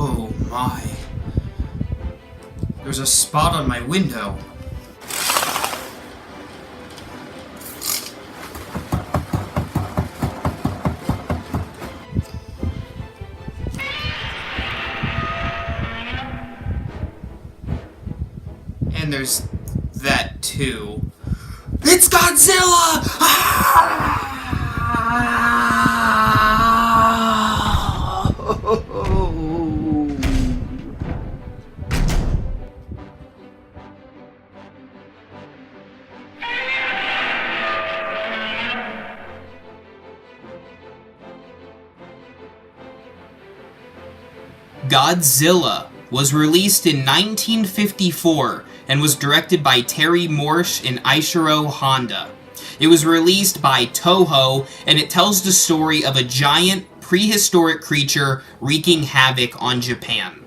Oh my. There's a spot on my window. And there's that too. It's Godzilla! Godzilla was released in 1954 and was directed by Terry Morsch and Eiichiro Honda. It was released by Toho, and it tells the story of a giant prehistoric creature wreaking havoc on Japan.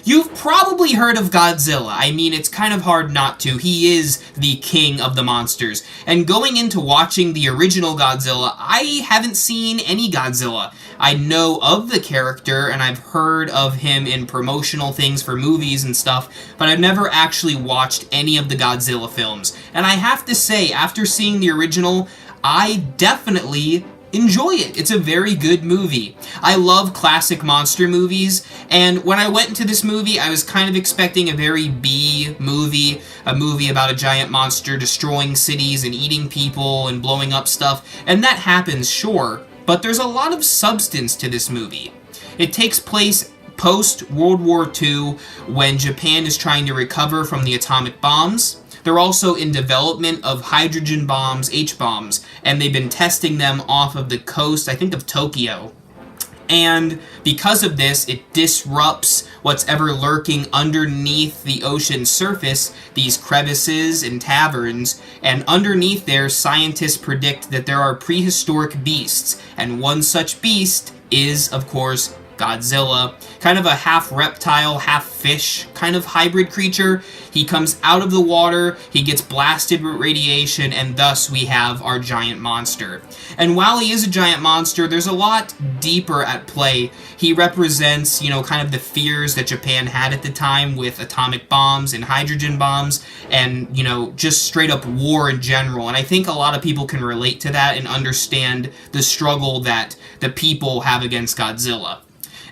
You've probably heard of Godzilla. I mean, it's kind of hard not to. He is the king of the monsters. And going into watching the original Godzilla, I haven't seen any Godzilla. I know of the character, and I've heard of him in promotional things for movies and stuff, but I've never actually watched any of the Godzilla films. And I have to say, after seeing the original, I definitely enjoy it. It's a very good movie. I love classic monster movies, and when I went into this movie, I was kind of expecting a very B movie, a movie about a giant monster destroying cities and eating people and blowing up stuff, and that happens, sure, but there's a lot of substance to this movie. It takes place post-World War II, when Japan is trying to recover from the atomic bombs. They're also in development of hydrogen bombs, H-bombs, and they've been testing them off of the coast, I think, of Tokyo. And because of this, it disrupts what's ever lurking underneath the ocean surface, these crevices and caverns, and underneath there, scientists predict that there are prehistoric beasts, and one such beast is, of course, Godzilla, kind of a half reptile, half fish kind of hybrid creature. He comes out of the water, he gets blasted with radiation, and thus we have our giant monster. And while he is a giant monster, there's a lot deeper at play. He represents, kind of the fears that Japan had at the time with atomic bombs and hydrogen bombs, and, just straight up war in general. And I think a lot of people can relate to that and understand the struggle that the people have against Godzilla.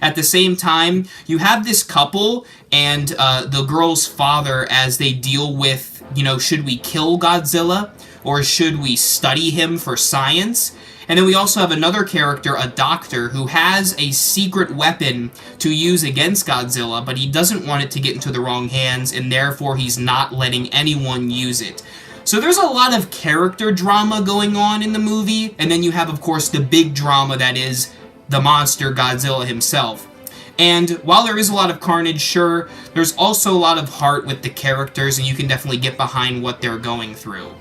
At the same time, you have this couple and the girl's father as they deal with, should we kill Godzilla or should we study him for science? And then we also have another character, a doctor, who has a secret weapon to use against Godzilla, but he doesn't want it to get into the wrong hands, and therefore he's not letting anyone use it. So there's a lot of character drama going on in the movie, and then you have, of course, the big drama that is the monster Godzilla himself. And while there is a lot of carnage, sure, there's also a lot of heart with the characters, and you can definitely get behind what they're going through.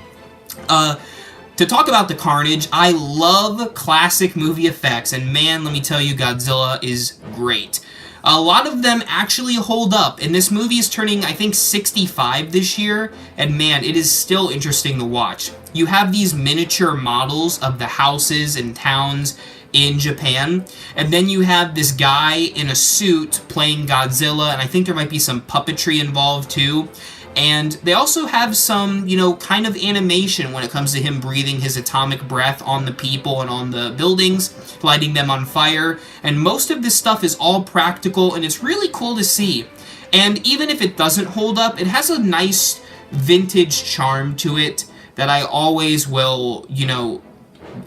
To talk about the carnage, I love classic movie effects, and man, let me tell you, Godzilla is great. A lot of them actually hold up, and this movie is turning, I think, 65 this year, and man, it is still interesting to watch. You have these miniature models of the houses and towns in Japan, and then you have this guy in a suit playing Godzilla, and I think there might be some puppetry involved too. And they also have some, kind of animation when it comes to him breathing his atomic breath on the people and on the buildings, lighting them on fire. And most of this stuff is all practical, and it's really cool to see. And even if it doesn't hold up, it has a nice vintage charm to it that I always will,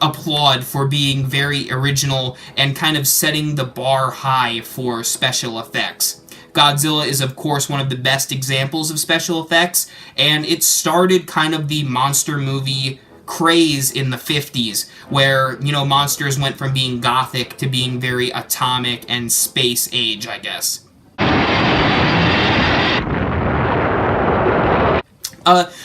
applaud for being very original and kind of setting the bar high for special effects. Godzilla is, of course, one of the best examples of special effects, and it started kind of the monster movie craze in the 50s, where, monsters went from being gothic to being very atomic and space age, I guess.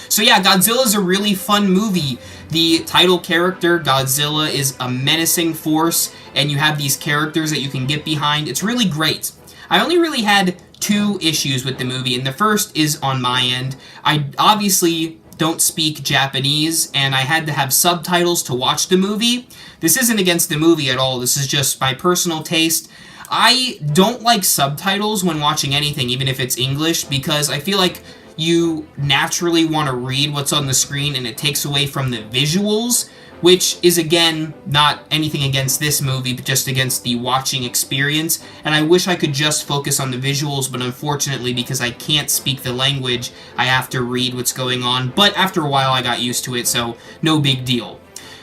So yeah, Godzilla is a really fun movie. The title character, Godzilla, is a menacing force, and you have these characters that you can get behind. It's really great. I only really had 2 issues with the movie, and the first is on my end. I obviously don't speak Japanese, and I had to have subtitles to watch the movie. This isn't against the movie at all. This is just my personal taste. I don't like subtitles when watching anything, even if it's English, because I feel like you naturally want to read what's on the screen and it takes away from the visuals, which is, again, not anything against this movie, but just against the watching experience. And I wish I could just focus on the visuals, but unfortunately, because I can't speak the language, I have to read what's going on. But after a while, I got used to it, so no big deal.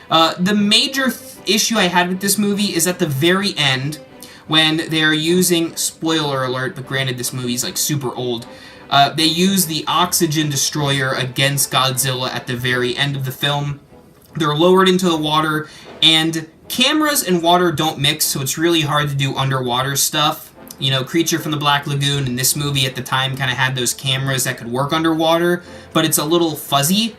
The major issue I had with this movie is at the very end, when they're using, spoiler alert, but granted this movie's like super old, they use the oxygen destroyer against Godzilla at the very end of the film. They're lowered into the water, and cameras and water don't mix, so it's really hard to do underwater stuff. You know, Creature from the Black Lagoon and this movie at the time kind of had those cameras that could work underwater, but it's a little fuzzy.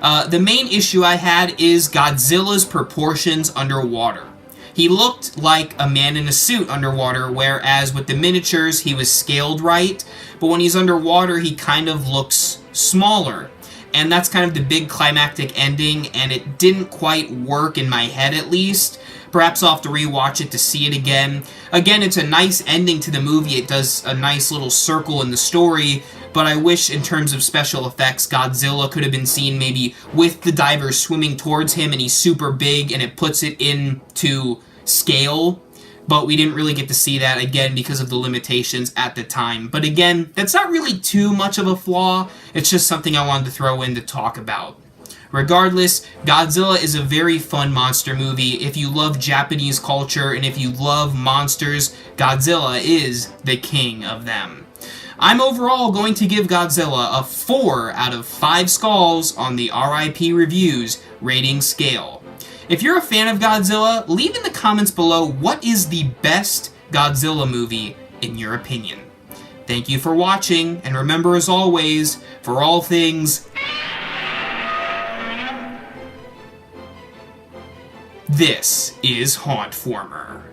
The main issue I had is Godzilla's proportions underwater. He looked like a man in a suit underwater, whereas with the miniatures, he was scaled right, but when he's underwater, he kind of looks smaller. And that's kind of the big climactic ending, and it didn't quite work in my head, at least. Perhaps I'll have to rewatch it to see it again. Again, it's a nice ending to the movie. It does a nice little circle in the story, but I wish in terms of special effects, Godzilla could have been seen maybe with the diver swimming towards him, and he's super big, and it puts it into scale. But we didn't really get to see that, again, because of the limitations at the time. But again, that's not really too much of a flaw. It's just something I wanted to throw in to talk about. Regardless, Godzilla is a very fun monster movie. If you love Japanese culture and if you love monsters, Godzilla is the king of them. I'm overall going to give Godzilla a 4 out of 5 skulls on the R.I.P. Reviews rating scale. If you're a fan of Godzilla, leave in the comments below what is the best Godzilla movie in your opinion. Thank you for watching, and remember as always, for all things, this is Hauntformer.